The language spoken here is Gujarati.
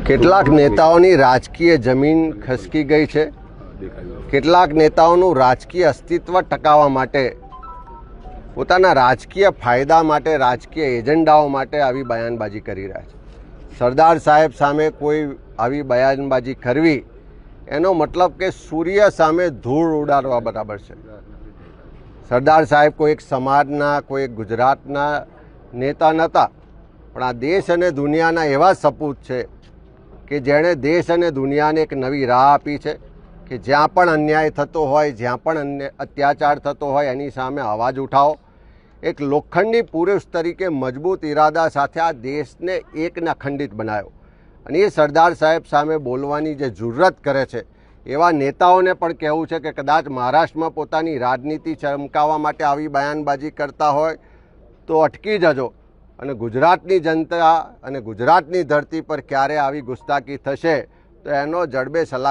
કેટલાક નેતાઓની રાજકીય જમીન ખસકી ગઈ છે। કેટલાક નેતાઓનું રાજકીય અસ્તિત્વ ટકાવવા માટે પોતાના રાજકીય ફાયદા માટે રાજકીય એજન્ડાઓ માટે આવી બયાનબાજી કરી રહ્યા છે। સરદાર સાહેબ સામે કોઈ આવી બયાનબાજી કરવી એનો મતલબ કે સૂર્ય સામે ધૂળ ઉડાડવા બરાબર છે। સરદાર સાહેબ કોઈ એક સમાજના કોઈ એક ગુજરાતના નેતા નહોતા, પણ આ દેશ અને દુનિયાના એવા સપૂત છે કે જેણે દેશ અને દુનિયાને એક નવી રાહ આપી છે કે જ્યાં પણ અન્યાય થતો હોય, જ્યાં પણ અત્યાચાર થતો હોય એની સામે અવાજ ઉઠાવો। એક લોખંડી પુરુષ તરીકે મજબૂત ઇરાદા સાથે આ દેશને એકને અખંડિત બનાવ્યો અને એ સરદાર સાહેબ સામે બોલવાની જે જુર્રત કરે છે એવા નેતાઓને પણ કહેવું છે કે કદાચ મહારાષ્ટ્રમાં પોતાની રાજનીતિ ચમકાવવા માટે આવી બયાનબાજી કરતા હોય તો અટકી જજો અને ગુજરાતની જનતા અને ગુજરાતની ધરતી પર ક્યારે આવી ગુસ્તાખી થશે તો એનો જડબે સલાહ